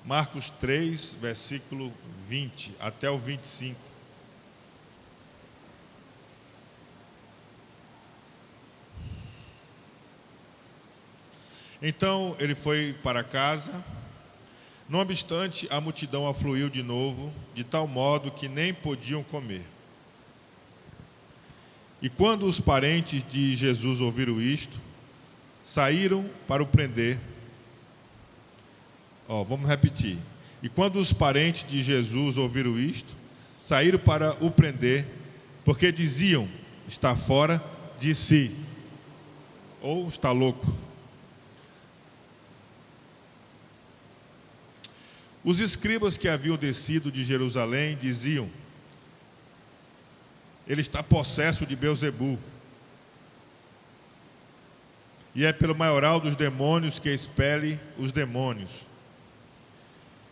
Marcos 3, versículo 20 até o 25. Então ele foi para casa. Não obstante, a multidão afluiu de novo, de tal modo que nem podiam comer. E quando os parentes de Jesus ouviram isto, saíram para o prender. Vamos repetir. E quando os parentes de Jesus ouviram isto, saíram para o prender, porque diziam: está fora de si, ou está louco. Os escribas que haviam descido de Jerusalém diziam: ele está possesso de Beelzebu, e é pelo maioral dos demônios que expele os demônios.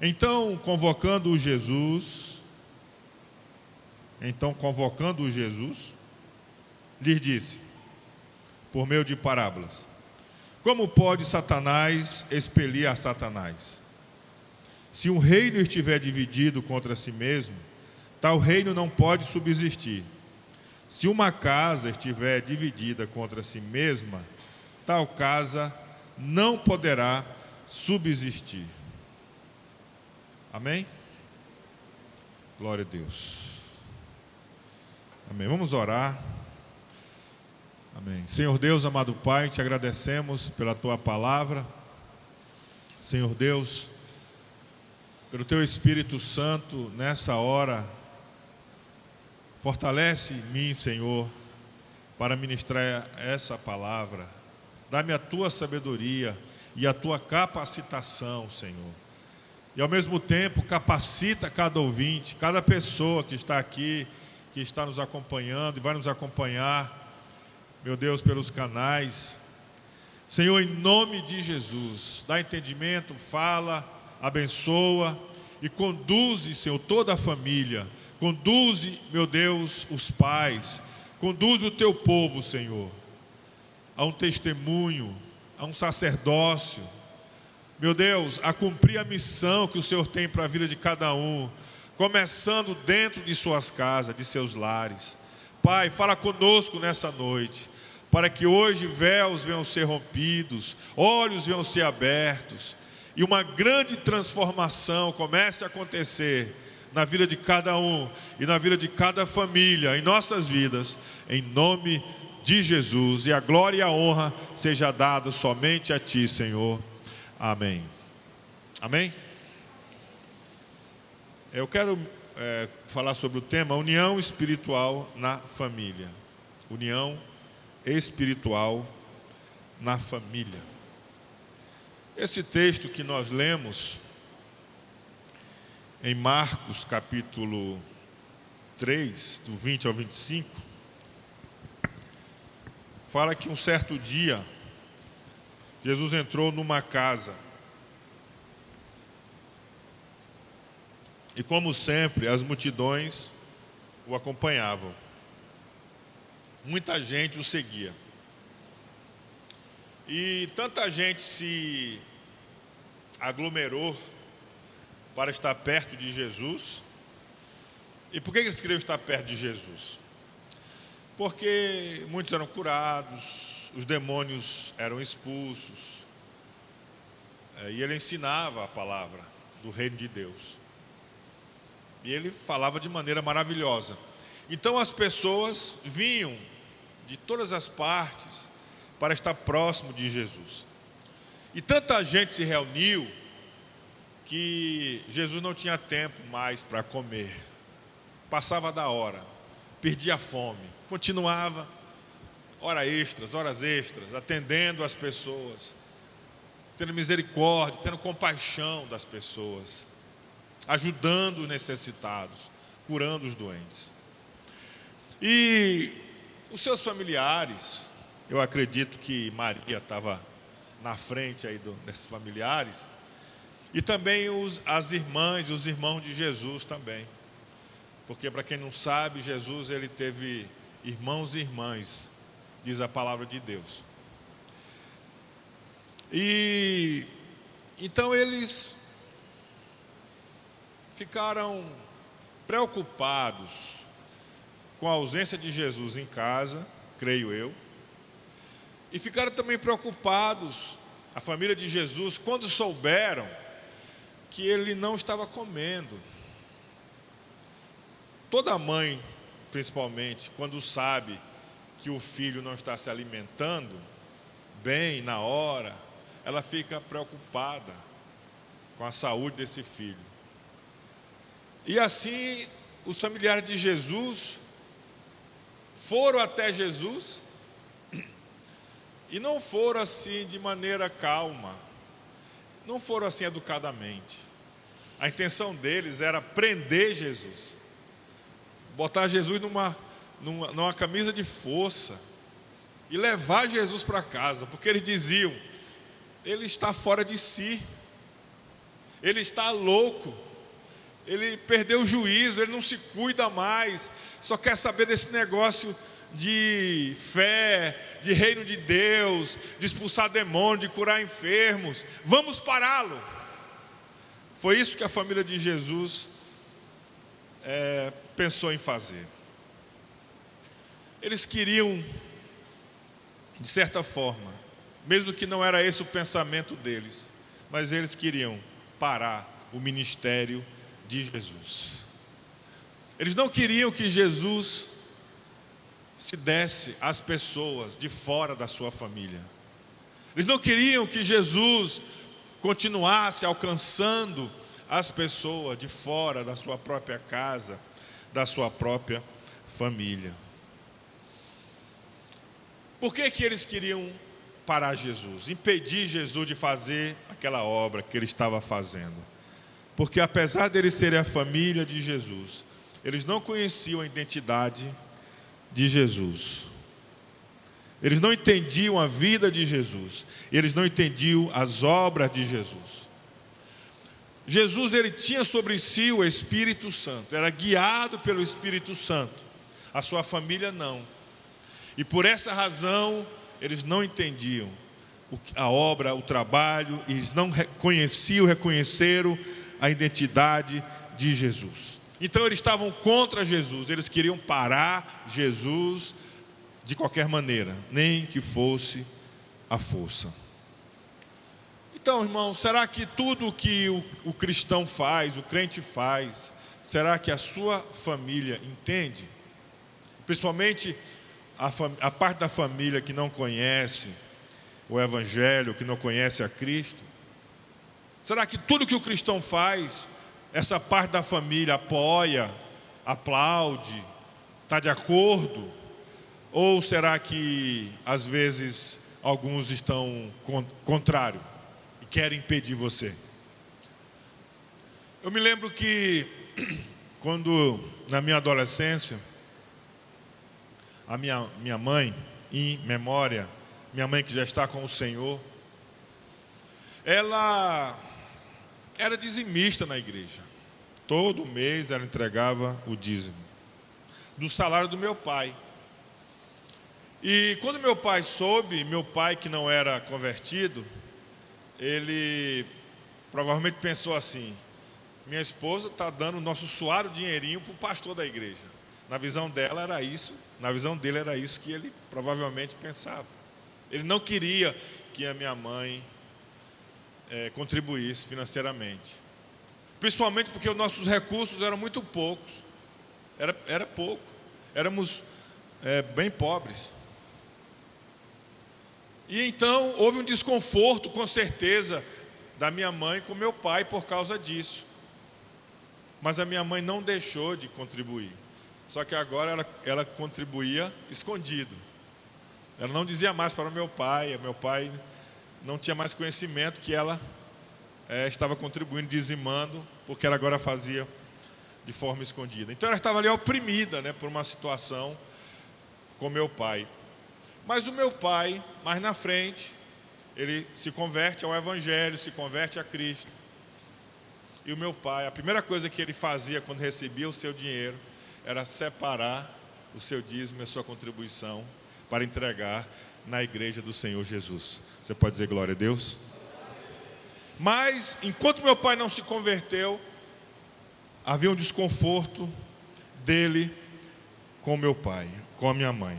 Então, convocando Jesus, lhes disse, por meio de parábolas: como pode Satanás expelir a Satanás? Se um reino estiver dividido contra si mesmo, tal reino não pode subsistir. Se uma casa estiver dividida contra si mesma, tal casa não poderá subsistir. Amém? Glória a Deus. Amém. Vamos orar. Amém. Senhor Deus, amado Pai, te agradecemos pela tua palavra. Senhor Deus, pelo teu Espírito Santo, nessa hora, fortalece-me, Senhor, para ministrar essa palavra. Dá-me a tua sabedoria e a tua capacitação, Senhor. E ao mesmo tempo, capacita cada ouvinte, cada pessoa que está aqui, que está nos acompanhando e vai nos acompanhar, meu Deus, pelos canais. Senhor, em nome de Jesus, dá entendimento, fala, abençoa e conduze, Senhor, toda a família. Conduze, meu Deus, os pais. Conduze o teu povo, Senhor, a um testemunho, a um sacerdócio. Meu Deus, a cumprir a missão que o Senhor tem para a vida de cada um, começando dentro de suas casas, de seus lares. Pai, fala conosco nessa noite, para que hoje véus venham ser rompidos, olhos venham ser abertos, e uma grande transformação comece a acontecer na vida de cada um e na vida de cada família, em nossas vidas, em nome de Jesus. E a glória e a honra seja dada somente a Ti, Senhor. Amém. Amém? Eu quero falar sobre o tema união espiritual na família. União espiritual na família. Esse texto que nós lemos em Marcos capítulo 3, do 20 ao 25, fala que um certo dia Jesus entrou numa casa e, como sempre, as multidões o acompanhavam. Muita gente o seguia. E tanta gente se aglomerou para estar perto de Jesus. E por que eles queriam estar perto de Jesus? Porque muitos eram curados, os demônios eram expulsos, e ele ensinava a palavra do reino de Deus. E ele falava de maneira maravilhosa. Então as pessoas vinham de todas as partes para estar próximo de Jesus. E tanta gente se reuniu que Jesus não tinha tempo mais para comer. Passava da hora, perdia a fome, continuava horas extras, atendendo as pessoas, tendo misericórdia, tendo compaixão das pessoas, ajudando os necessitados, curando os doentes. E os seus familiares, eu acredito que Maria estava na frente aí desses familiares, e também as irmãs e os irmãos de Jesus também, porque, para quem não sabe, Jesus ele teve irmãos e irmãs, diz a palavra de Deus. E então eles ficaram preocupados com a ausência de Jesus em casa, creio eu, e ficaram também preocupados, a família de Jesus, quando souberam que ele não estava comendo. Toda mãe, principalmente, quando sabe que o filho não está se alimentando bem, na hora, ela fica preocupada com a saúde desse filho. E assim, os familiares de Jesus foram até Jesus, e não foram assim de maneira calma, não foram assim educadamente. A intenção deles era prender Jesus, botar Jesus numa camisa de força e levar Jesus para casa, porque eles diziam: ele está fora de si, ele está louco, ele perdeu o juízo, ele não se cuida mais, só quer saber desse negócio de fé, de reino de Deus, de expulsar demônios, de curar enfermos. Vamos pará-lo. Foi isso que a família de Jesus pensou em fazer. Eles queriam, de certa forma, mesmo que não era esse o pensamento deles, mas eles queriam parar o ministério de Jesus. Eles não queriam que Jesus se desse às pessoas de fora da sua família. Eles não queriam que Jesus continuasse alcançando as pessoas de fora da sua própria casa, da sua própria família. Por que eles queriam parar Jesus, impedir Jesus de fazer aquela obra que ele estava fazendo? Porque apesar deles serem a família de Jesus, eles não conheciam a identidade de Jesus. Eles não entendiam a vida de Jesus. Eles não entendiam as obras de Jesus. Jesus, ele tinha sobre si o Espírito Santo, era guiado pelo Espírito Santo. A sua família não. E por essa razão, eles não entendiam a obra, o trabalho, eles não reconheceram a identidade de Jesus. Então eles estavam contra Jesus, eles queriam parar Jesus de qualquer maneira, nem que fosse à força. Então, irmão, será que tudo que o cristão faz, o crente faz, será que a sua família entende? Principalmente a parte da família que não conhece o Evangelho, que não conhece a Cristo. Será que tudo que o cristão faz, essa parte da família apoia, aplaude, está de acordo? Ou será que, às vezes, alguns estão contrário e querem impedir você? Eu me lembro que, quando, na minha adolescência, a minha mãe, em memória, minha mãe que já está com o Senhor, ela era dizimista na igreja. Todo mês ela entregava o dízimo do salário do meu pai. E quando meu pai soube, meu pai que não era convertido, ele provavelmente pensou assim: minha esposa está dando o nosso suado dinheirinho para o pastor da igreja. Na visão dela era isso, na visão dele era isso que ele provavelmente pensava. Ele não queria que a minha mãe contribuísse financeiramente, principalmente porque os nossos recursos eram muito poucos, era pouco, éramos bem pobres. E então houve um desconforto, com certeza, da minha mãe com meu pai por causa disso. Mas a minha mãe não deixou de contribuir, só que agora ela contribuía escondido. Ela não dizia mais para o meu pai não tinha mais conhecimento que ela estava contribuindo, dizimando, porque ela agora fazia de forma escondida. Então ela estava ali oprimida, por uma situação com meu pai. Mas o meu pai, mais na frente, ele se converte ao Evangelho, se converte a Cristo. E o meu pai, a primeira coisa que ele fazia quando recebia o seu dinheiro, era separar o seu dízimo e a sua contribuição para entregar na igreja do Senhor Jesus. Você pode dizer glória a Deus? Mas, enquanto meu pai não se converteu, havia um desconforto dele com meu pai, com a minha mãe.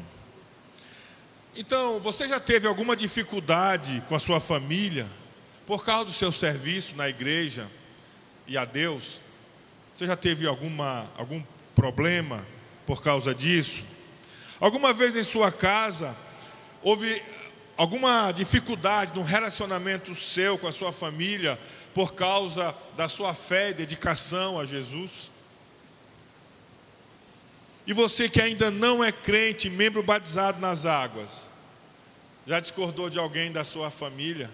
Então, você já teve alguma dificuldade com a sua família por causa do seu serviço na igreja e a Deus? Você já teve algum problema por causa disso? Alguma vez em sua casa houve alguma dificuldade no relacionamento seu com a sua família por causa da sua fé e dedicação a Jesus? E você que ainda não é crente, membro batizado nas águas, já discordou de alguém da sua família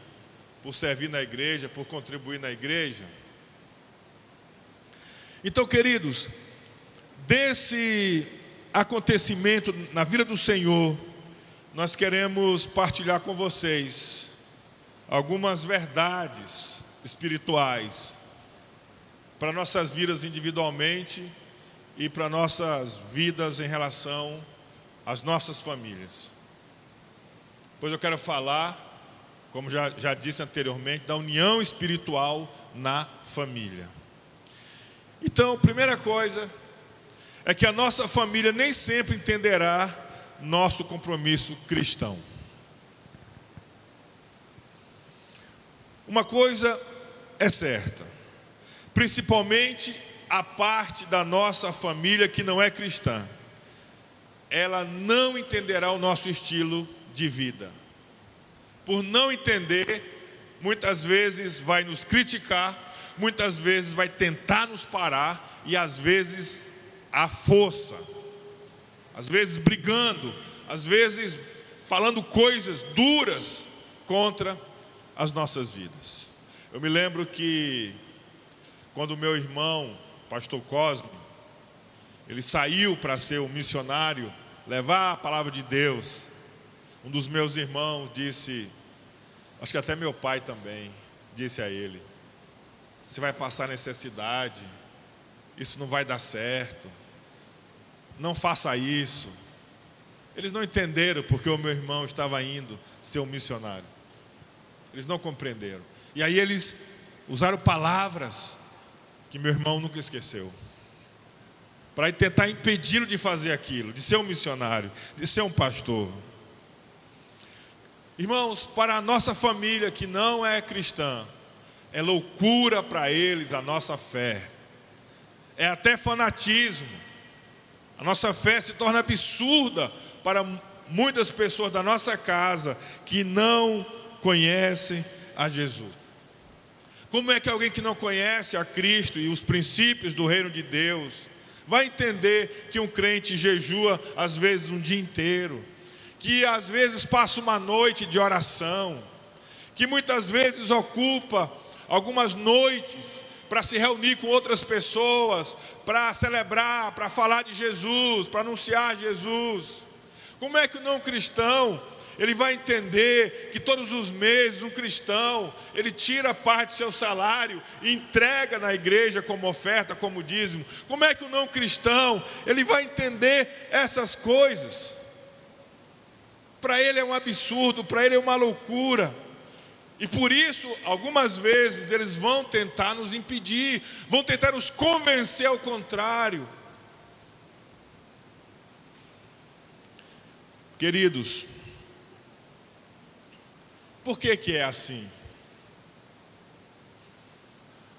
por servir na igreja, por contribuir na igreja? Então, queridos, desse acontecimento na vida do Senhor, nós queremos partilhar com vocês algumas verdades espirituais para nossas vidas individualmente e para nossas vidas em relação às nossas famílias. Pois eu quero falar, como já disse anteriormente, da união espiritual na família. Então, primeira coisa é que a nossa família nem sempre entenderá nosso compromisso cristão. Uma coisa é certa, principalmente a parte da nossa família que não é cristã, ela não entenderá o nosso estilo de vida. Por não entender, muitas vezes vai nos criticar, muitas vezes vai tentar nos parar e às vezes à força, às vezes brigando, às vezes falando coisas duras contra as nossas vidas. Eu me lembro que quando o meu irmão, pastor Cosme, ele saiu para ser um missionário, levar a palavra de Deus, um dos meus irmãos disse, acho que até meu pai também, disse a ele: você vai passar necessidade, isso não vai dar certo, não faça isso. Eles não entenderam porque o meu irmão estava indo ser um missionário. Eles não compreenderam. E aí eles usaram palavras que meu irmão nunca esqueceu, para tentar impedi-lo de fazer aquilo, de ser um missionário, de ser um pastor. Irmãos, para a nossa família que não é cristã, é loucura para eles a nossa fé, é até fanatismo. A nossa fé se torna absurda para muitas pessoas da nossa casa que não conhecem a Jesus. Como é que alguém que não conhece a Cristo e os princípios do reino de Deus vai entender que um crente jejua às vezes um dia inteiro, que às vezes passa uma noite de oração, que muitas vezes ocupa algumas noites para se reunir com outras pessoas, para celebrar, para falar de Jesus, para anunciar Jesus? Como é que o não cristão, ele vai entender que todos os meses um cristão, ele tira parte do seu salário e entrega na igreja como oferta, como dízimo? Como é que o não cristão, ele vai entender essas coisas? Para ele é um absurdo, para ele é uma loucura. E por isso, algumas vezes, eles vão tentar nos impedir, vão tentar nos convencer ao contrário. Queridos, por que é assim?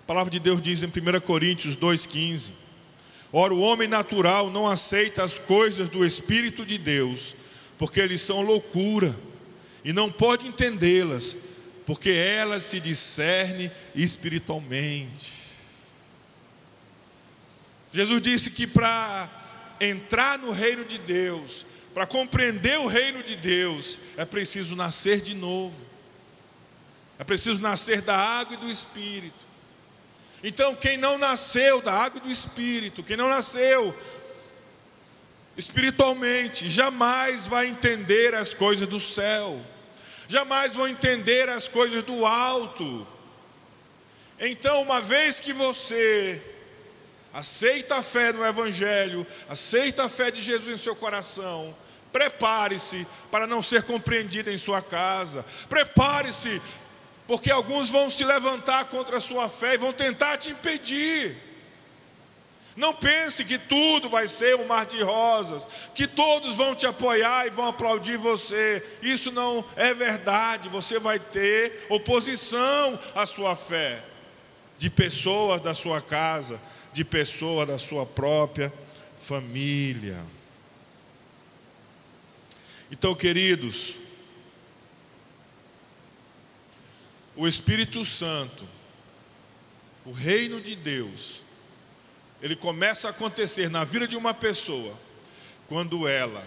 A palavra de Deus diz em 1 Coríntios 2,15: ora, o homem natural não aceita as coisas do Espírito de Deus, porque eles são loucura, e não pode entendê-las, porque elas se discernem espiritualmente. Jesus disse que para entrar no reino de Deus, para compreender o reino de Deus, é preciso nascer de novo. É preciso nascer da água e do Espírito. Então, quem não nasceu da água e do Espírito, quem não nasceu espiritualmente, jamais vai entender as coisas do céu, jamais vão entender as coisas do alto. Então, uma vez que você aceita a fé no Evangelho, aceita a fé de Jesus em seu coração, prepare-se para não ser compreendido em sua casa. Prepare-se, porque alguns vão se levantar contra a sua fé e vão tentar te impedir. Não pense que tudo vai ser um mar de rosas, que todos vão te apoiar e vão aplaudir você. Isso não é verdade. Você vai ter oposição à sua fé, de pessoas da sua casa, de pessoas da sua própria família. Então, queridos, o Espírito Santo, o reino de Deus, ele começa a acontecer na vida de uma pessoa quando ela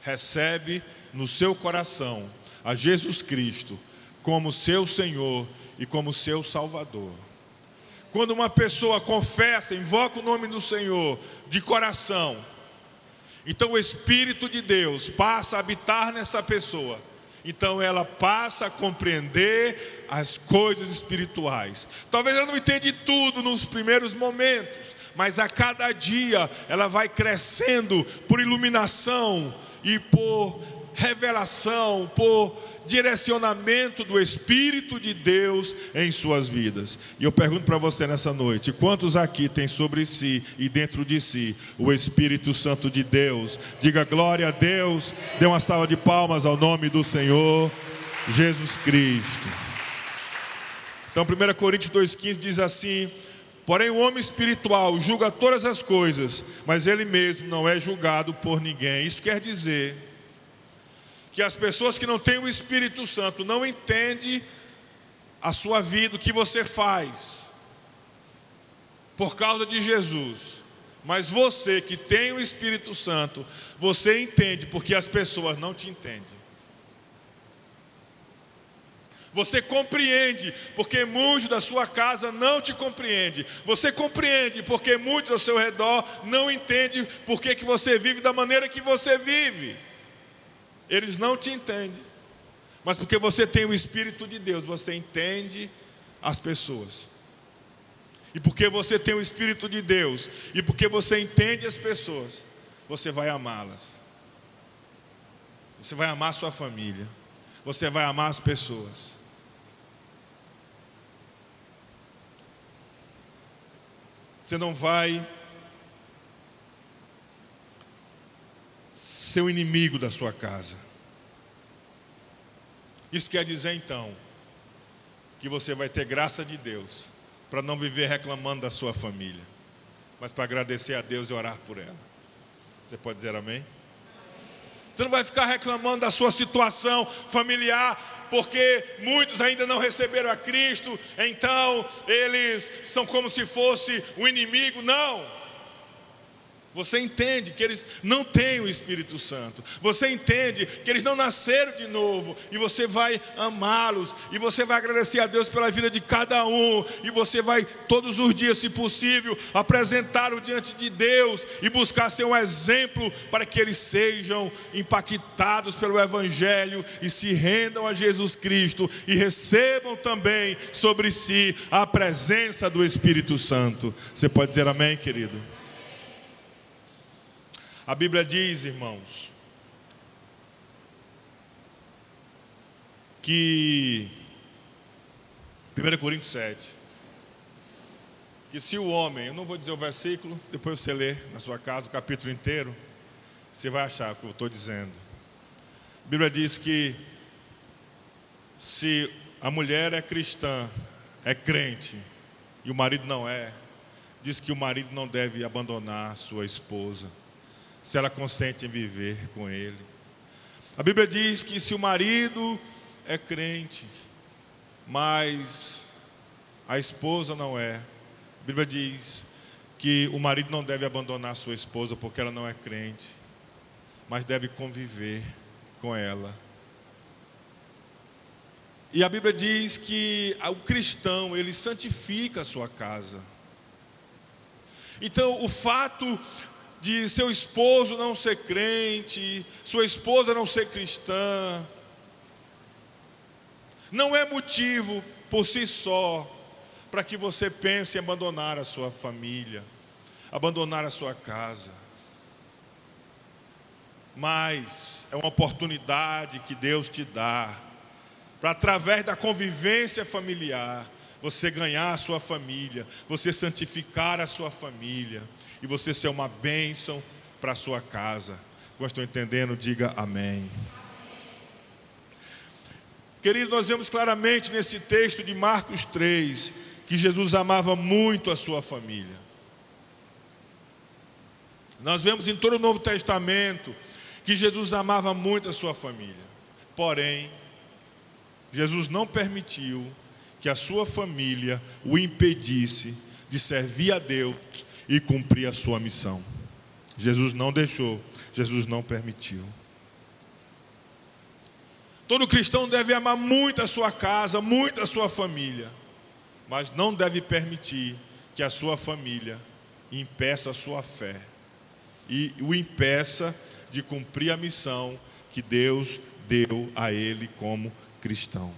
recebe no seu coração a Jesus Cristo como seu Senhor e como seu Salvador. Quando uma pessoa confessa, invoca o nome do Senhor de coração, então o Espírito de Deus passa a habitar nessa pessoa. Então ela passa a compreender as coisas espirituais. Talvez ela não entenda tudo nos primeiros momentos, mas a cada dia ela vai crescendo por iluminação e por revelação, por direcionamento do Espírito de Deus em suas vidas. E eu pergunto para você nessa noite: quantos aqui têm sobre si e dentro de si o Espírito Santo de Deus? Diga glória a Deus, dê uma salva de palmas ao nome do Senhor Jesus Cristo. Então 1 Coríntios 2,15 diz assim: porém o homem espiritual julga todas as coisas, mas ele mesmo não é julgado por ninguém. Isso quer dizer que as pessoas que não têm o Espírito Santo não entendem a sua vida, o que você faz por causa de Jesus. Mas você que tem o Espírito Santo, você entende porque as pessoas não te entendem. Você compreende porque muitos da sua casa não te compreendem. Você compreende porque muitos ao seu redor não entendem porque que você vive da maneira que você vive. Eles não te entendem, mas porque você tem o Espírito de Deus, você entende as pessoas. E porque você tem o Espírito de Deus, e porque você entende as pessoas, você vai amá-las. Você vai amar a sua família, você vai amar as pessoas. Você não vai ser o inimigo da sua casa. Isso quer dizer então que você vai ter graça de Deus para não viver reclamando da sua família, mas para agradecer a Deus e orar por ela. Você pode dizer amém? Você não vai ficar reclamando da sua situação familiar, porque muitos ainda não receberam a Cristo, então eles são como se fosse o inimigo. Não! Você entende que eles não têm o Espírito Santo. Você entende que eles não nasceram de novo. E você vai amá-los. E você vai agradecer a Deus pela vida de cada um. E você vai todos os dias, se possível, apresentá-lo diante de Deus. E buscar ser um exemplo para que eles sejam impactados pelo Evangelho. E se rendam a Jesus Cristo. E recebam também sobre si a presença do Espírito Santo. Você pode dizer amém, querido? A Bíblia diz, irmãos, que 1 Coríntios 7, que se o homem, eu não vou dizer o versículo, depois você lê na sua casa o capítulo inteiro, você vai achar o que eu estou dizendo. A Bíblia diz que se a mulher é cristã, é crente, e o marido não é, diz que o marido não deve abandonar sua esposa, se ela consente em viver com ele. A Bíblia diz que se o marido é crente, mas a esposa não é, a Bíblia diz que o marido não deve abandonar sua esposa porque ela não é crente, mas deve conviver com ela. E a Bíblia diz que o cristão, ele santifica a sua casa. Então o fato de seu esposo não ser crente, sua esposa não ser cristã, não é motivo por si só para que você pense em abandonar a sua família, abandonar a sua casa. Mas é uma oportunidade que Deus te dá para, através da convivência familiar, você ganhar a sua família, você santificar a sua família e você ser uma bênção para a sua casa. Como estou entendendo, diga amém. Queridos, nós vemos claramente nesse texto de Marcos 3 que Jesus amava muito a sua família. Nós vemos em todo o Novo Testamento que Jesus amava muito a sua família. Porém, Jesus não permitiu que a sua família o impedisse de servir a Deus e cumprir a sua missão. Jesus não deixou, Jesus não permitiu. Todo cristão deve amar muito a sua casa, muito a sua família, mas não deve permitir que a sua família impeça a sua fé e o impeça de cumprir a missão que Deus deu a ele como cristão.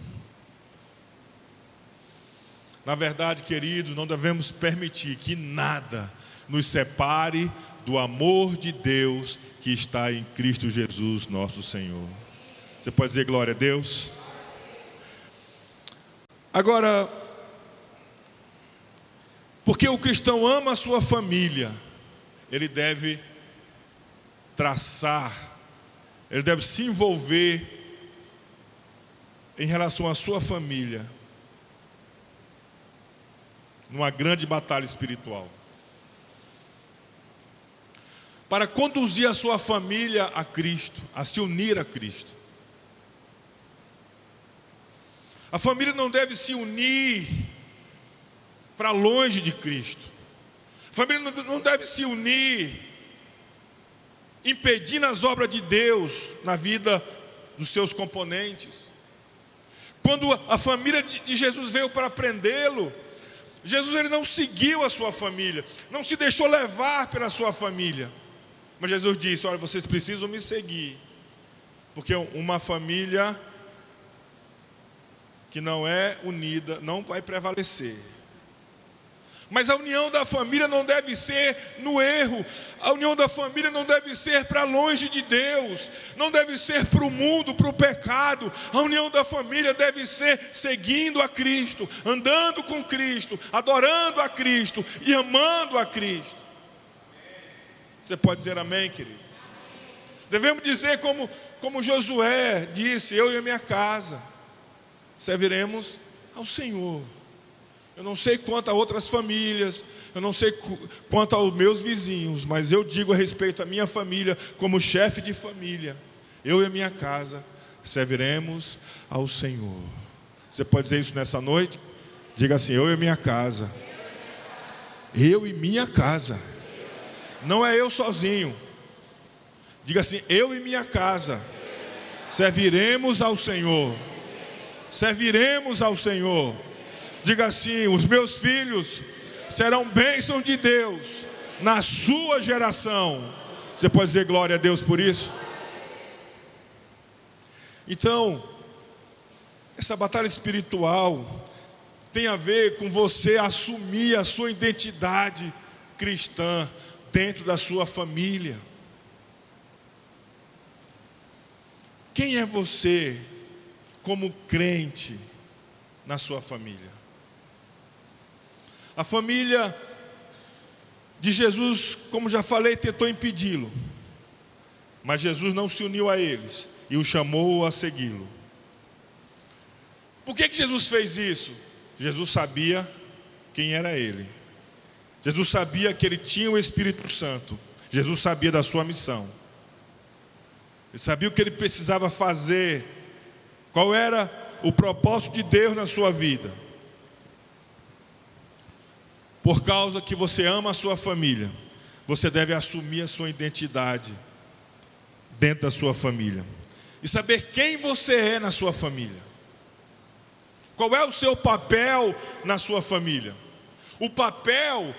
Na verdade, queridos, não devemos permitir que nada nos separe do amor de Deus que está em Cristo Jesus, nosso Senhor. Você pode dizer glória a Deus? Agora, porque o cristão ama a sua família, ele deve traçar, ele deve se envolver em relação à sua família numa grande batalha espiritual, para conduzir a sua família a Cristo, a se unir a Cristo. A família não deve se unir para longe de Cristo. A família não deve se unir impedindo as obras de Deus na vida dos seus componentes. Quando a família de Jesus veio para prendê-lo, Jesus ele não seguiu a sua família, não se deixou levar pela sua família. Mas Jesus disse: olha, vocês precisam me seguir, porque uma família que não é unida não vai prevalecer. Mas a união da família não deve ser no erro. A união da família não deve ser para longe de Deus, não deve ser para o mundo, para o pecado. A união da família deve ser seguindo a Cristo, andando com Cristo, adorando a Cristo e amando a Cristo. Você pode dizer amém, querido? Devemos dizer como Josué disse: eu e a minha casa serviremos ao Senhor. Eu não sei quanto a outras famílias, eu não sei quanto aos meus vizinhos, mas eu digo a respeito à minha família, como chefe de família, eu e a minha casa serviremos ao Senhor. Você pode dizer isso nessa noite? Diga assim: eu e a minha casa. Eu e minha casa. Não é eu sozinho. Diga assim: eu e minha casa serviremos ao Senhor. Serviremos ao Senhor. Diga assim: os meus filhos serão bênção de Deus na sua geração. Você pode dizer glória a Deus por isso? Então, essa batalha espiritual tem a ver com você assumir a sua identidade cristã dentro da sua família. Quem é você como crente na sua família? A família de Jesus, como já falei, tentou impedi-lo, mas Jesus não se uniu a eles e o chamou a segui-lo. Por que Jesus fez isso? Jesus sabia quem era ele. Jesus sabia que ele tinha o Espírito Santo. Jesus sabia da sua missão. Ele sabia o que ele precisava fazer, qual era o propósito de Deus na sua vida. Por causa que você ama a sua família, você deve assumir a sua identidade dentro da sua família e saber quem você é na sua família. Qual é o seu papel na sua família? O papel,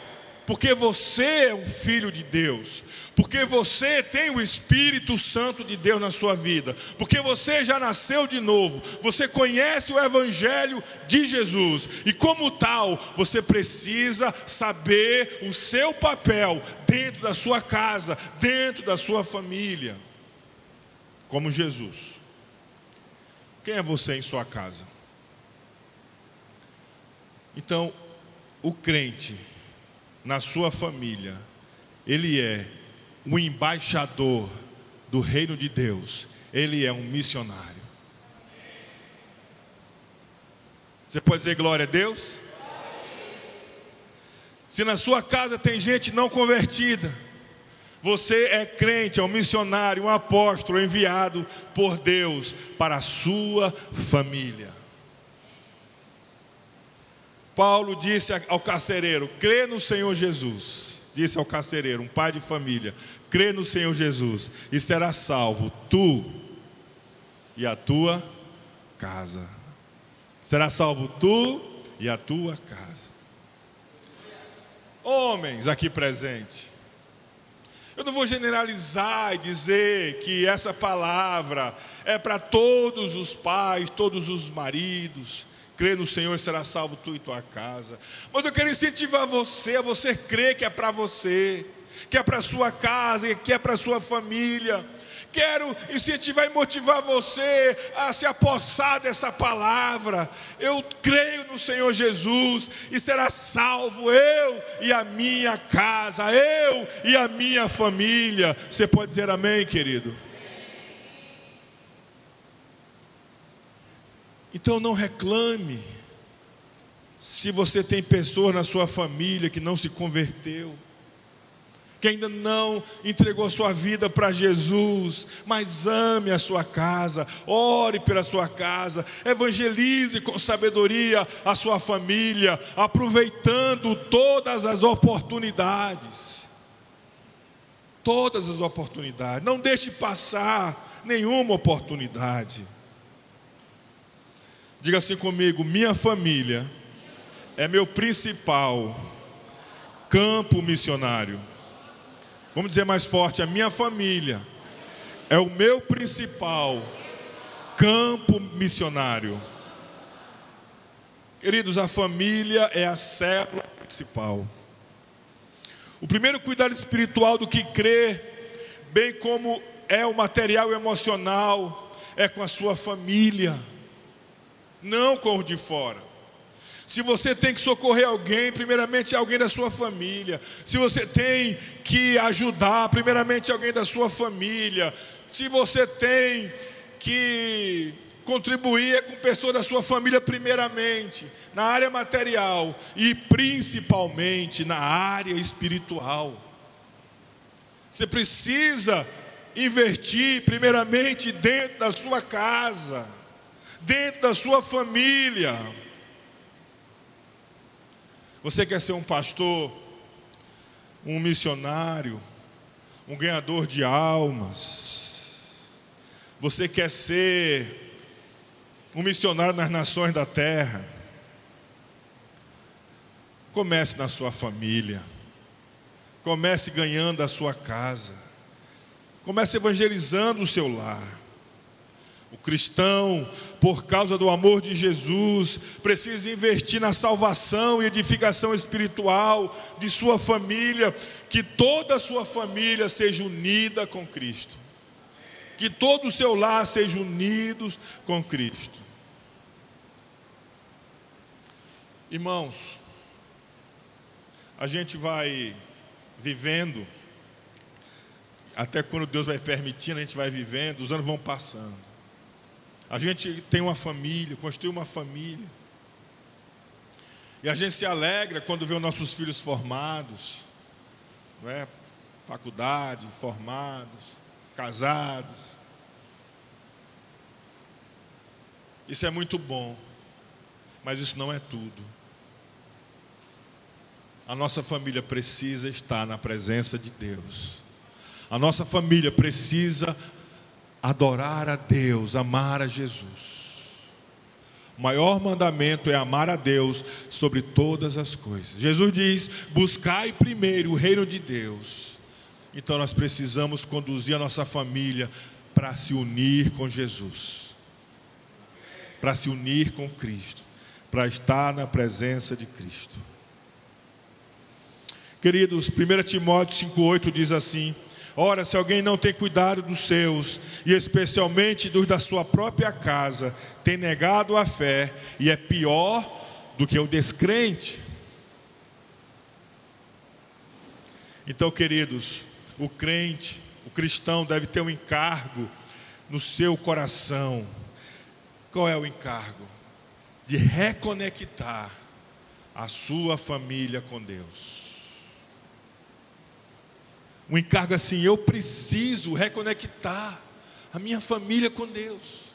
porque você é um filho de Deus, porque você tem o Espírito Santo de Deus na sua vida, porque você já nasceu de novo, você conhece o Evangelho de Jesus, e como tal, você precisa saber o seu papel dentro da sua casa, dentro da sua família, como Jesus. Quem é você em sua casa? Então, o crente, na sua família, ele é um embaixador do reino de Deus. Ele é um missionário. Você pode dizer glória a Deus? Se na sua casa tem gente não convertida, você é crente, é um missionário, um apóstolo enviado por Deus para a sua família. Paulo disse ao carcereiro: crê no Senhor Jesus. Disse ao carcereiro, um pai de família: crê no Senhor Jesus e será salvo tu e a tua casa. Será salvo tu e a tua casa. Homens aqui presentes, eu não vou generalizar e dizer que essa palavra é para todos os pais, todos os maridos. Crê no Senhor e será salvo tu e tua casa. Mas eu quero incentivar você a você crer que é para você, que é para sua casa, que é para sua família. Quero incentivar e motivar você a se apossar dessa palavra. Eu creio no Senhor Jesus e será salvo eu e a minha casa, eu e a minha família. Você pode dizer amém, querido? Então não reclame se você tem pessoas na sua família que não se converteu, que ainda não entregou a sua vida para Jesus. Mas ame a sua casa, ore pela sua casa, evangelize com sabedoria a sua família, aproveitando todas as oportunidades. Todas as oportunidades, não deixe passar nenhuma oportunidade. Diga assim comigo: minha família é meu principal campo missionário. Vamos dizer mais forte: a minha família é o meu principal campo missionário. Queridos, a família é a célula principal. O primeiro cuidado espiritual do que crê, bem como é o material emocional, é com a sua família, não com o de fora. Se você tem que socorrer alguém, primeiramente é alguém da sua família. Se você tem que ajudar, primeiramente é alguém da sua família. Se você tem que contribuir, é com pessoas da sua família primeiramente, na área material e principalmente na área espiritual. Você precisa investir primeiramente dentro da sua casa, dentro da sua família. Você quer ser um pastor, um missionário, um ganhador de almas? Você quer ser um missionário nas nações da terra? Comece na sua família. Comece ganhando a sua casa. Comece evangelizando o seu lar. O cristão, por causa do amor de Jesus, precisa investir na salvação e edificação espiritual de sua família. Que toda a sua família seja unida com Cristo. Que todo o seu lar seja unido com Cristo. Irmãos, a gente vai vivendo, até quando Deus vai permitindo, a gente vai vivendo, os anos vão passando. A gente tem uma família, construiu uma família. E a gente se alegra quando vê os nossos filhos formados, não é? Faculdade, formados, casados. Isso é muito bom, mas isso não é tudo. A nossa família precisa estar na presença de Deus. A nossa família precisa adorar a Deus, amar a Jesus. O maior mandamento é amar a Deus sobre todas as coisas. Jesus diz: buscai primeiro o reino de Deus. Então nós precisamos conduzir a nossa família para se unir com Jesus, para se unir com Cristo, para estar na presença de Cristo. Queridos, 1 Timóteo 5,8 diz assim: ora, se alguém não tem cuidado dos seus, e especialmente dos da sua própria casa, tem negado a fé, e é pior do que o descrente. Então, queridos, o crente, o cristão deve ter um encargo no seu coração. Qual é o encargo? De reconectar a sua família com Deus. Um encargo assim: eu preciso reconectar a minha família com Deus.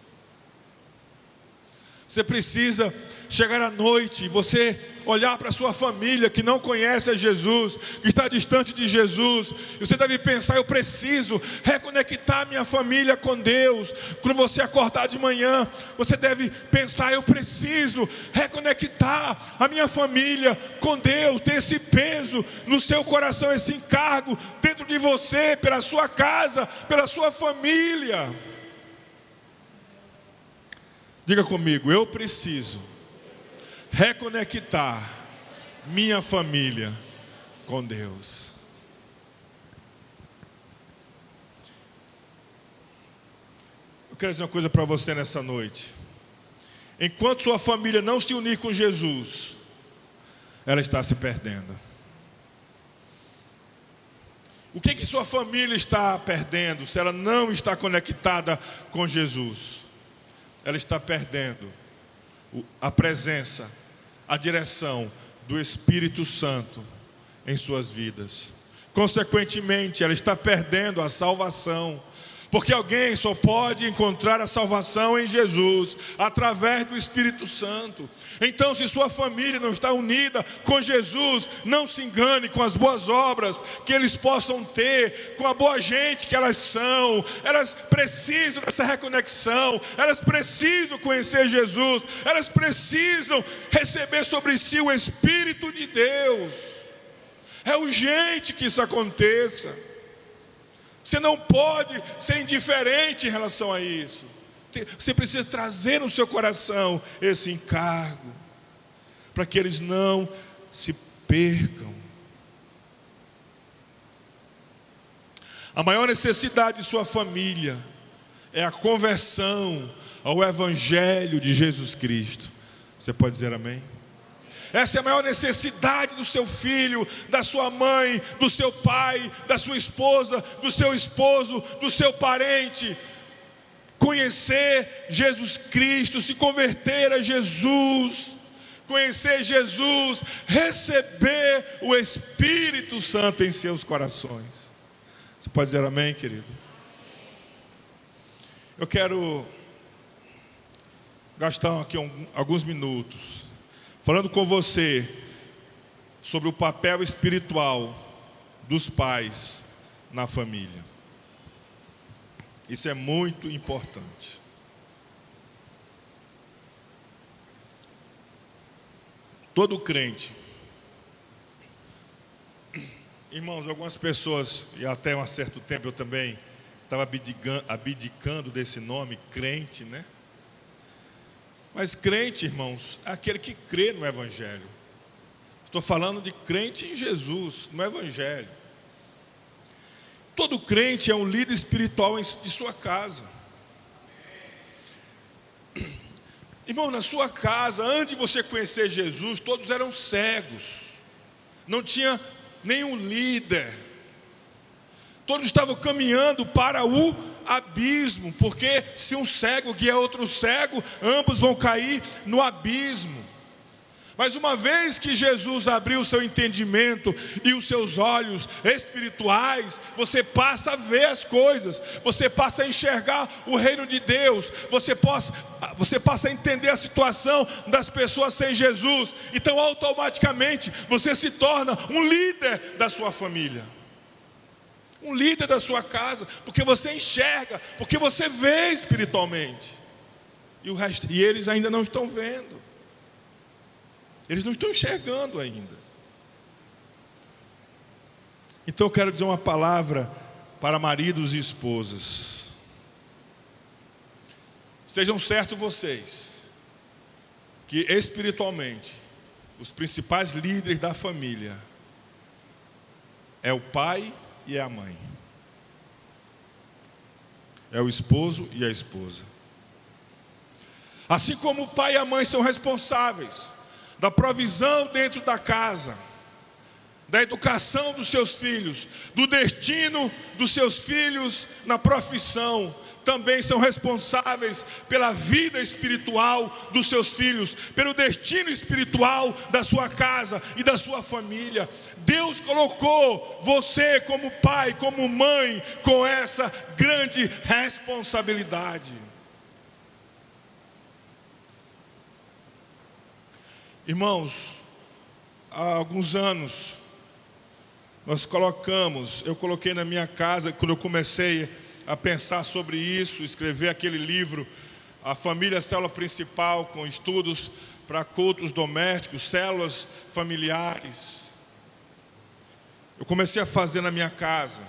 Você precisa chegar à noite e você olhar para a sua família que não conhece a Jesus, que está distante de Jesus, e você deve pensar: eu preciso reconectar a minha família com Deus. Quando você acordar de manhã, você deve pensar: eu preciso reconectar a minha família com Deus. Ter esse peso no seu coração, esse encargo dentro de você, pela sua casa, pela sua família. Diga comigo: eu preciso reconectar minha família com Deus. Eu quero dizer uma coisa para você nessa noite. Enquanto sua família não se unir com Jesus, ela está se perdendo. O que sua família está perdendo se ela não está conectada com Jesus? Ela está perdendo a presença, a direção do Espírito Santo em suas vidas. Consequentemente, ela está perdendo a salvação, porque alguém só pode encontrar a salvação em Jesus, através do Espírito Santo. Então, se sua família não está unida com Jesus, não se engane com as boas obras que eles possam ter, com a boa gente que elas são. Elas precisam dessa reconexão, elas precisam conhecer Jesus, elas precisam receber sobre si o Espírito de Deus. É urgente que isso aconteça. Você não pode ser indiferente em relação a isso. Você precisa trazer no seu coração esse encargo, para que eles não se percam. A maior necessidade de sua família é a conversão ao Evangelho de Jesus Cristo. Você pode dizer amém? Essa é a maior necessidade do seu filho, da sua mãe, do seu pai, da sua esposa, do seu esposo, do seu parente. Conhecer Jesus Cristo, se converter a Jesus, conhecer Jesus, receber o Espírito Santo em seus corações. Você pode dizer amém, querido? Eu quero gastar aqui alguns minutos falando com você sobre o papel espiritual dos pais na família. Isso é muito importante. Todo crente, irmãos, algumas pessoas, e até um certo tempo eu também estava abdicando desse nome, crente, né? Mas crente, irmãos, é aquele que crê no Evangelho. Estou falando de crente em Jesus, no Evangelho. Todo crente é um líder espiritual de sua casa. Irmão, na sua casa, antes de você conhecer Jesus, todos eram cegos. Não tinha nenhum líder. Todos estavam caminhando para o abismo, porque se um cego guia outro cego, ambos vão cair no abismo. Mas uma vez que Jesus abriu o seu entendimento e os seus olhos espirituais, você passa a ver as coisas, você passa a enxergar o reino de Deus, você passa a entender a situação das pessoas sem Jesus. Então automaticamente você se torna um líder da sua família, um líder da sua casa, porque você enxerga, porque você vê espiritualmente. E eles ainda não estão vendo. Eles não estão enxergando ainda. Então eu quero dizer uma palavra para maridos e esposas. Estejam certos vocês, que espiritualmente, os principais líderes da família é o pai e é a mãe. É o esposo e a esposa. Assim como o pai e a mãe são responsáveis da provisão dentro da casa, da educação dos seus filhos, do destino dos seus filhos na profissão, também são responsáveis pela vida espiritual dos seus filhos, pelo destino espiritual da sua casa e da sua família. Deus colocou você como pai, como mãe, com essa grande responsabilidade. Irmãos, há alguns anos, eu coloquei na minha casa, quando eu comecei a pensar sobre isso, escrever aquele livro, A Família Célula Principal, com estudos para cultos domésticos, células familiares. Eu comecei a fazer na minha casa.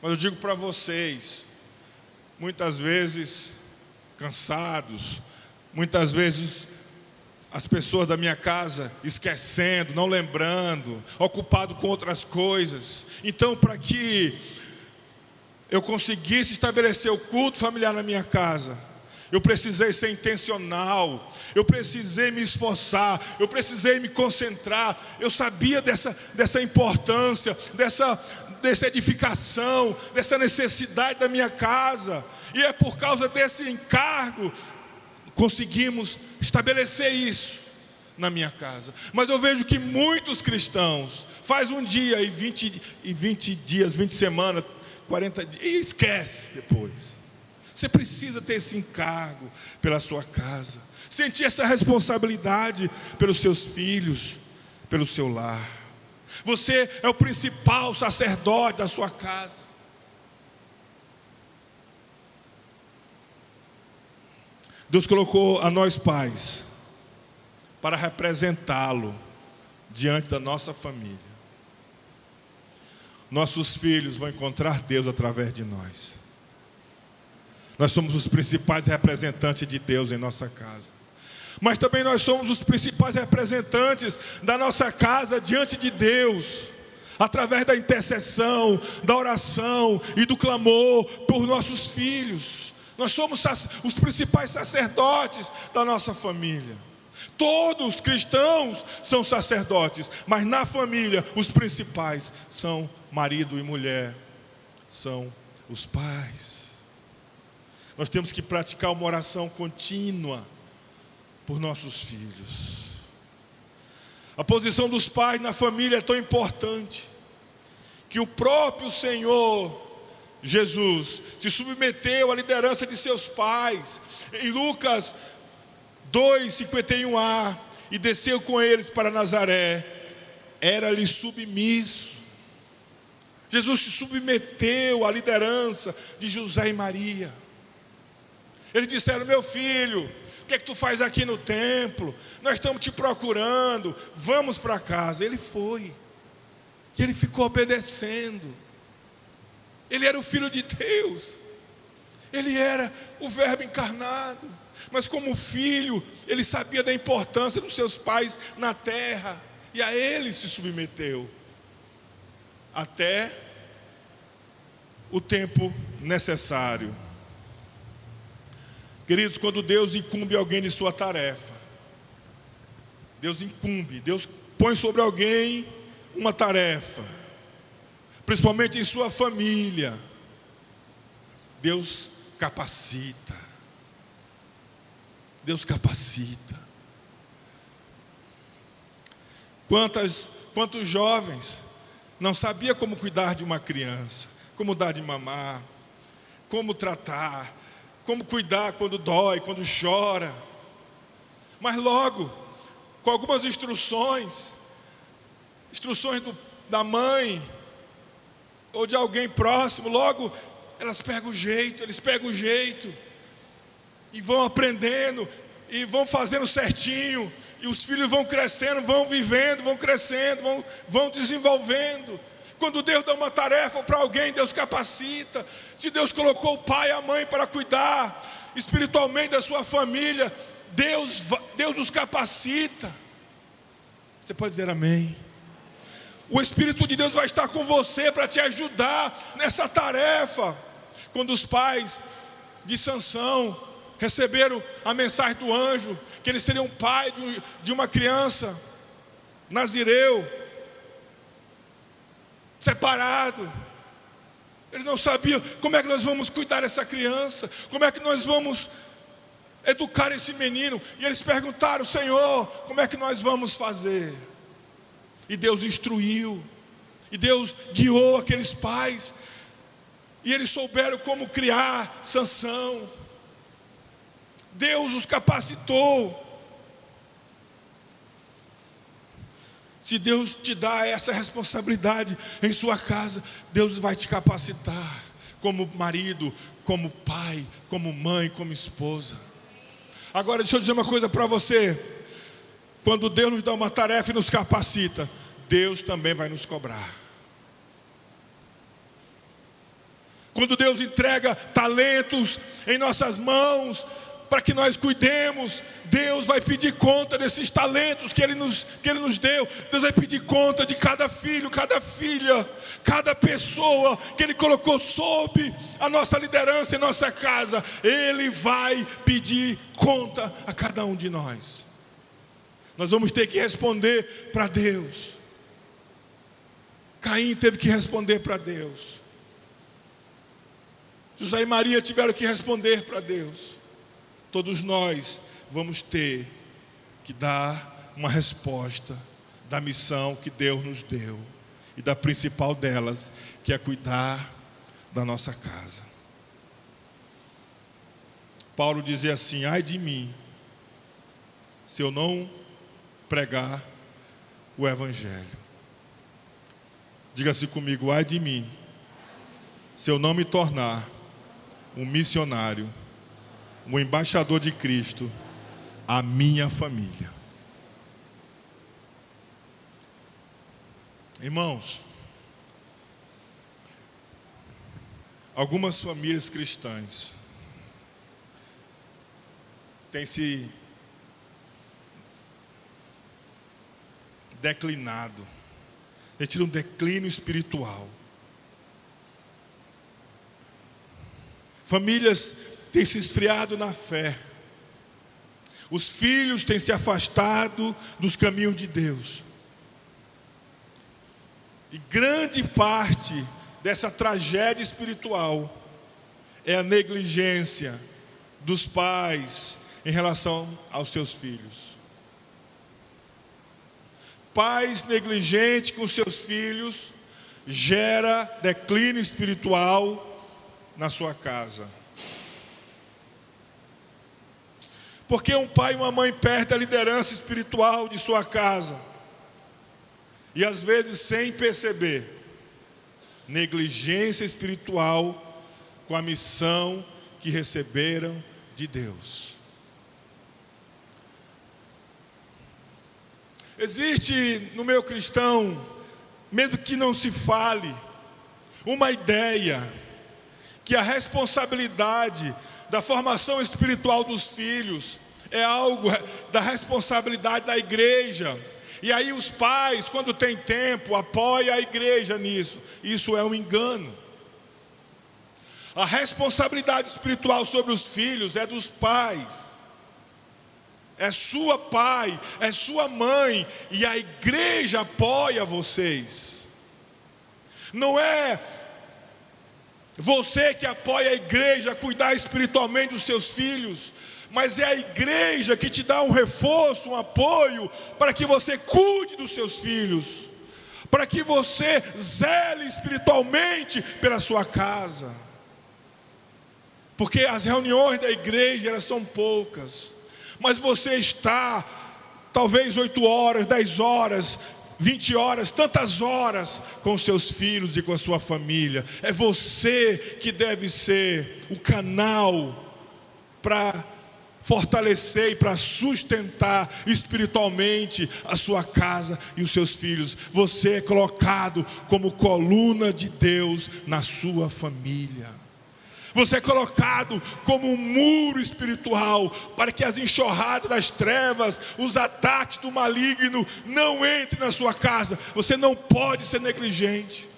Mas eu digo para vocês, muitas vezes cansados, muitas vezes as pessoas da minha casa esquecendo, não lembrando, ocupado com outras coisas. Então, para que eu conseguisse estabelecer o culto familiar na minha casa, eu precisei ser intencional, eu precisei me esforçar, eu precisei me concentrar. Eu sabia dessa importância, dessa edificação, dessa necessidade da minha casa. E é por causa desse encargo conseguimos estabelecer isso na minha casa. Mas eu vejo que muitos cristãos faz um dia e 20 dias, 20 semanas, 40 dias e esquece depois. Você precisa ter esse encargo pela sua casa, sentir essa responsabilidade pelos seus filhos, pelo seu lar. Você é o principal sacerdote da sua casa. Deus colocou a nós pais para representá-lo diante da nossa família. Nossos filhos vão encontrar Deus através de nós. Nós somos os principais representantes de Deus em nossa casa. Mas também nós somos os principais representantes da nossa casa diante de Deus, através da intercessão, da oração e do clamor por nossos filhos. Nós somos os principais sacerdotes da nossa família. Todos os cristãos são sacerdotes, mas na família os principais são marido e mulher, são os pais. Nós temos que praticar uma oração contínua por nossos filhos. A posição dos pais na família é tão importante que o próprio Senhor Jesus se submeteu à liderança de seus pais. Em Lucas 2:51a, e desceu com eles para Nazaré, era-lhe submisso. Jesus se submeteu à liderança de José e Maria. Eles disseram: meu filho, o que é que tu faz aqui no templo? Nós estamos te procurando, vamos para casa. Ele foi, e ele ficou obedecendo. Ele era o Filho de Deus, ele era o Verbo encarnado, mas como filho, ele sabia da importância dos seus pais na terra, e a ele se submeteu, até o tempo necessário. Queridos, quando Deus incumbe alguém de sua tarefa, Deus põe sobre alguém uma tarefa, principalmente em sua família, Deus capacita. Deus capacita. Quantos jovens não sabiam como cuidar de uma criança, como dar de mamar, como tratar, como cuidar quando dói, quando chora. Mas logo, com algumas instruções da mãe ou de alguém próximo, logo eles pegam o jeito e vão aprendendo e vão fazendo certinho, e os filhos vão crescendo, vão vivendo, vão crescendo, vão desenvolvendo. Quando Deus dá uma tarefa para alguém, Deus capacita. Se Deus colocou o pai e a mãe para cuidar espiritualmente da sua família, Deus os capacita. Você pode dizer amém? O Espírito de Deus vai estar com você para te ajudar nessa tarefa. Quando os pais de Sansão receberam a mensagem do anjo que ele seria um pai de uma criança, nazireu, separado. Eles não sabiam como é que nós vamos cuidar dessa criança, como é que nós vamos educar esse menino. E eles perguntaram: Senhor, como é que nós vamos fazer? E Deus instruiu, e Deus guiou aqueles pais, e eles souberam como criar Sansão. Deus os capacitou. Se Deus te dá essa responsabilidade em sua casa, Deus vai te capacitar como marido, como pai, como mãe, como esposa. Agora deixa eu dizer uma coisa para você. Quando Deus nos dá uma tarefa e nos capacita, Deus também vai nos cobrar. Quando Deus entrega talentos em nossas mãos para que nós cuidemos, Deus vai pedir conta desses talentos que Ele nos deu. Deus vai pedir conta de cada filho, cada filha, cada pessoa que Ele colocou sob a nossa liderança em nossa casa. Ele vai pedir conta a cada um de nós. Nós vamos ter que responder para Deus. Caim teve que responder para Deus. José e Maria tiveram que responder para Deus. Todos nós vamos ter que dar uma resposta da missão que Deus nos deu, e da principal delas, que é cuidar da nossa casa. Paulo dizia assim: ai de mim, se eu não pregar o Evangelho. Diga-se comigo: ai de mim, se eu não me tornar um missionário, um embaixador de Cristo, a minha família. Irmãos, algumas famílias cristãs têm se declinado, têm tido um declínio espiritual. Famílias têm se esfriado na fé. Os filhos têm se afastado dos caminhos de Deus. E grande parte dessa tragédia espiritual é a negligência dos pais em relação aos seus filhos. Pais negligentes com seus filhos gera declínio espiritual na sua casa. Porque um pai e uma mãe perdem a liderança espiritual de sua casa, e às vezes sem perceber, negligência espiritual com a missão que receberam de Deus. Existe no meio cristão, mesmo que não se fale, uma ideia que a responsabilidade da formação espiritual dos filhos é algo da responsabilidade da igreja. E aí os pais, quando tem tempo, apoiam a igreja nisso. Isso é um engano. A responsabilidade espiritual sobre os filhos é dos pais. É sua pai, é sua mãe, e a igreja apoia vocês. Não é você que apoia a igreja a cuidar espiritualmente dos seus filhos, mas é a igreja que te dá um reforço, um apoio, para que você cuide dos seus filhos, para que você zele espiritualmente pela sua casa. Porque as reuniões da igreja, elas são poucas, mas você está, talvez 8 horas, 10 horas, 20 horas, tantas horas com seus filhos e com a sua família. É você que deve ser o canal para fortalecer e para sustentar espiritualmente a sua casa e os seus filhos. Você é colocado como coluna de Deus na sua família. Você é colocado como um muro espiritual para que as enxurradas das trevas, os ataques do maligno não entrem na sua casa. Você não pode ser negligente.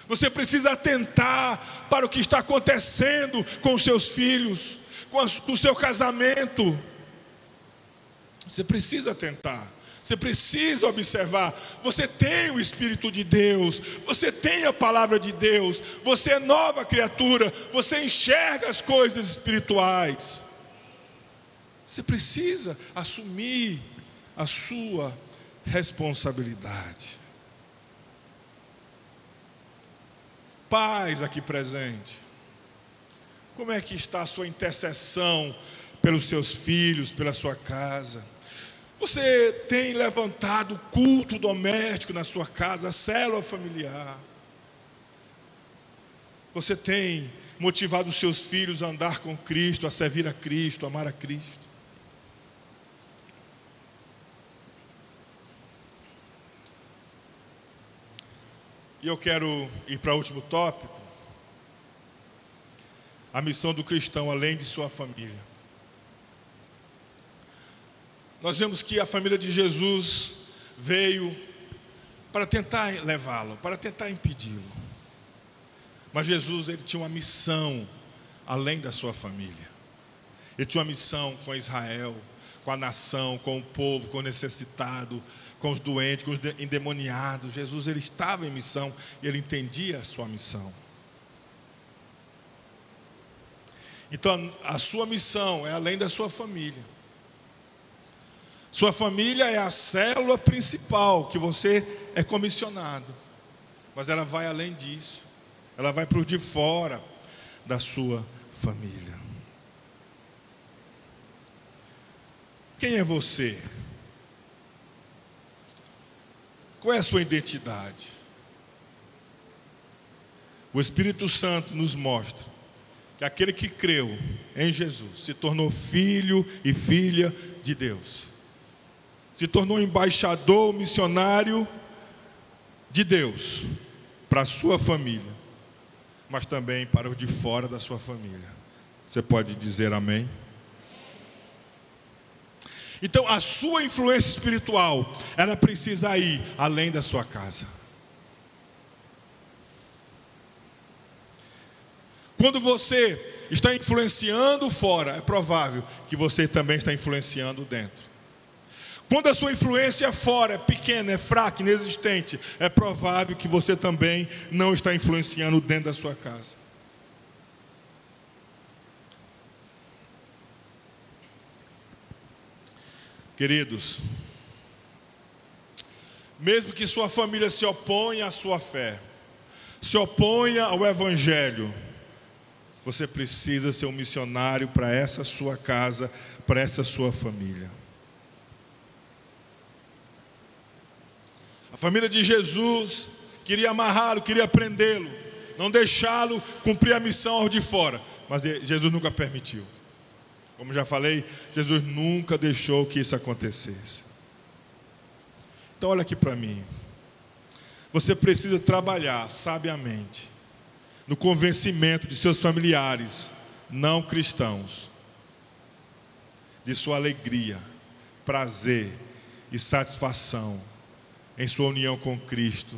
Você precisa atentar para o que está acontecendo com os seus filhos, com o seu casamento. Você precisa atentar, você precisa observar. Você tem o Espírito de Deus, você tem a palavra de Deus, você é nova criatura, você enxerga as coisas espirituais. Você precisa assumir a sua responsabilidade. Pais aqui presentes, como é que está a sua intercessão pelos seus filhos, pela sua casa? Você tem levantado o culto doméstico na sua casa, a célula familiar? Você tem motivado os seus filhos a andar com Cristo, a servir a Cristo, a amar a Cristo? E eu quero ir para o último tópico. A missão do cristão além de sua família. Nós vemos que a família de Jesus veio para tentar levá-lo, para tentar impedi-lo. Mas Jesus, ele tinha uma missão além da sua família. Ele tinha uma missão com Israel, com a nação, com o povo, com o necessitado, com os doentes, com os endemoniados. Jesus, ele estava em missão e ele entendia a sua missão. Então, a sua missão é além da sua família. Sua família é a célula principal que você é comissionado. Mas ela vai além disso. Ela vai para o de fora da sua família. Quem é você? Qual é a sua identidade? O Espírito Santo nos mostra que aquele que creu em Jesus se tornou filho e filha de Deus. Se tornou embaixador, missionário de Deus para a sua família, mas também para os de fora da sua família. Você pode dizer amém? Então a sua influência espiritual, ela precisa ir além da sua casa. Quando você está influenciando fora, é provável que você também está influenciando dentro. Quando a sua influência fora é pequena, é fraca, inexistente, é provável que você também não está influenciando dentro da sua casa. Queridos, mesmo que sua família se oponha à sua fé, se oponha ao Evangelho, você precisa ser um missionário para essa sua casa, para essa sua família. A família de Jesus queria amarrá-lo, queria prendê-lo, não deixá-lo cumprir a missão ao de fora, mas Jesus nunca permitiu. Como já falei, Jesus nunca deixou que isso acontecesse. Então olha aqui para mim. Você precisa trabalhar sabiamente no convencimento de seus familiares não cristãos de sua alegria, prazer e satisfação em sua união com Cristo,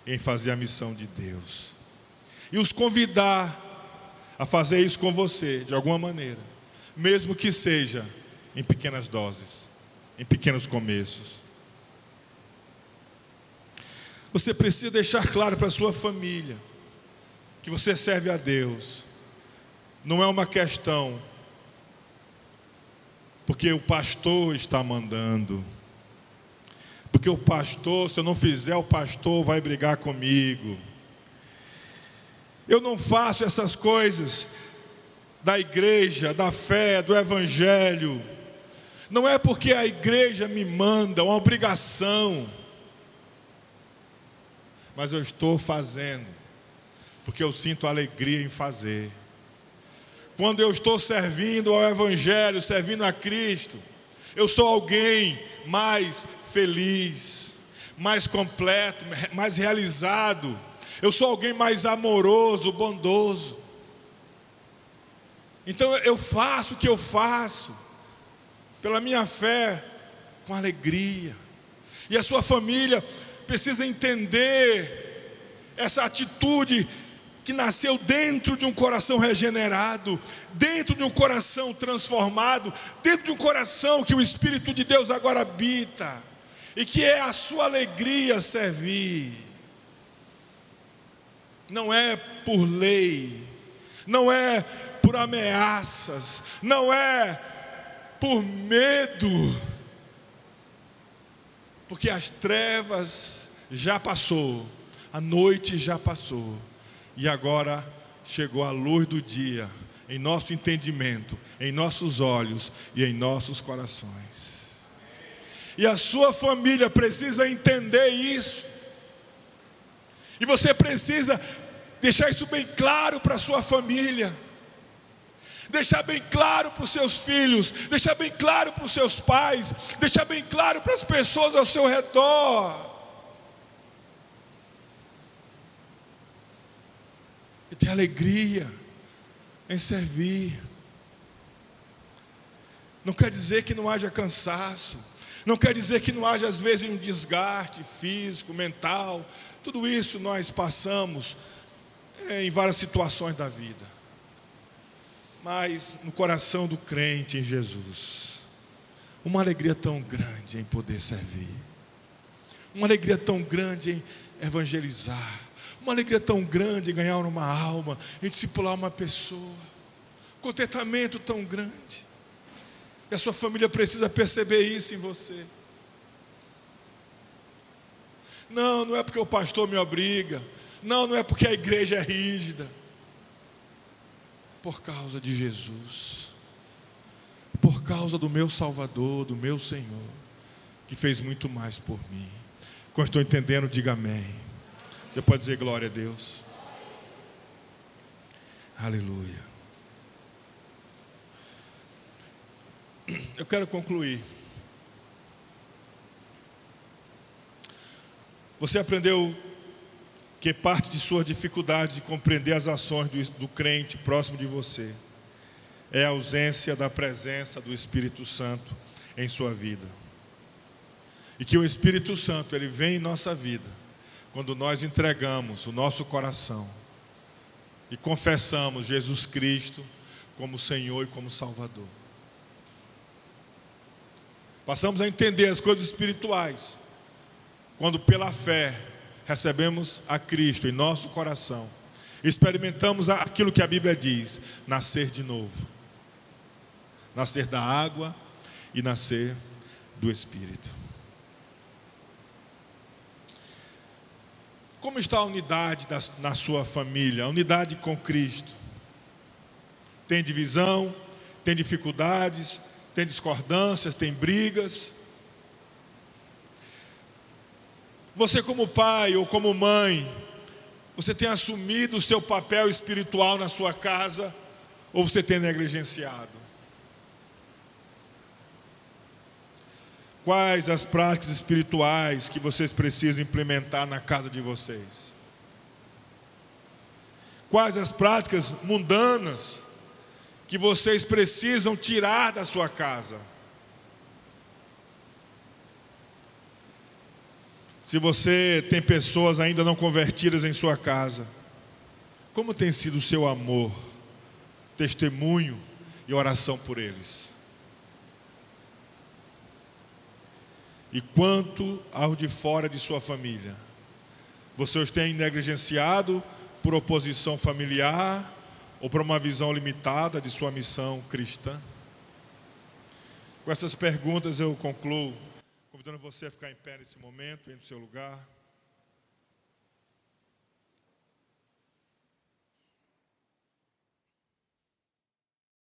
em fazer a missão de Deus. E os convidar a fazer isso com você, de alguma maneira. Mesmo que seja em pequenas doses, em pequenos começos. Você precisa deixar claro para a sua família que você serve a Deus. Não é uma questão porque o pastor está mandando. Porque o pastor, se eu não fizer, o pastor vai brigar comigo. Eu não faço essas coisas da igreja, da fé, do evangelho. Não é porque a igreja me manda, é uma obrigação. Mas eu estou fazendo, porque eu sinto alegria em fazer. Quando eu estou servindo ao evangelho, servindo a Cristo, eu sou alguém mais feliz, mais completo, mais realizado. Eu sou alguém mais amoroso, bondoso. Então eu faço o que eu faço pela minha fé com alegria. E a sua família precisa entender essa atitude que nasceu dentro de um coração regenerado, dentro de um coração transformado, dentro de um coração que o Espírito de Deus agora habita, e que é a sua alegria servir. Não é por lei, não é por ameaças, não é por medo, porque as trevas já passou, a noite já passou, e agora chegou a luz do dia em nosso entendimento, em nossos olhos e em nossos corações. E a sua família precisa entender isso. E você precisa deixar isso bem claro para a sua família. Deixar bem claro para os seus filhos, deixar bem claro para os seus pais, deixar bem claro para as pessoas ao seu redor. E ter alegria em servir. Não quer dizer que não haja cansaço, não quer dizer que não haja às vezes um desgaste físico, mental. Tudo isso nós passamos em várias situações da vida. Mas no coração do crente em Jesus, uma alegria tão grande em poder servir, uma alegria tão grande em evangelizar, uma alegria tão grande em ganhar uma alma, em discipular uma pessoa, contentamento tão grande. E a sua família precisa perceber isso em você. Não é porque o pastor me obriga, não é porque a igreja é rígida. Por causa de Jesus, por causa do meu Salvador, do meu Senhor, que fez muito mais por mim. Quando estou entendendo, diga amém. Você pode dizer glória a Deus. Aleluia. Eu quero concluir. Você aprendeu que parte de sua dificuldade de compreender as ações do crente próximo de você é a ausência da presença do Espírito Santo em sua vida. E que o Espírito Santo, ele vem em nossa vida quando nós entregamos o nosso coração e confessamos Jesus Cristo como Senhor e como Salvador. Passamos a entender as coisas espirituais quando pela fé recebemos a Cristo em nosso coração, experimentamos aquilo que a Bíblia diz: nascer de novo, nascer da água e nascer do Espírito. Como está a unidade na sua família, a unidade com Cristo? Tem divisão, tem dificuldades, tem discordâncias, tem brigas? Você como pai ou como mãe, você tem assumido o seu papel espiritual na sua casa, ou você tem negligenciado? Quais as práticas espirituais que vocês precisam implementar na casa de vocês? Quais as práticas mundanas que vocês precisam tirar da sua casa? Se você tem pessoas ainda não convertidas em sua casa, como tem sido o seu amor, testemunho e oração por eles? E quanto ao de fora de sua família, você os tem negligenciado por oposição familiar ou por uma visão limitada de sua missão cristã? Com essas perguntas eu concluo, convidando você a ficar em pé nesse momento, em seu lugar.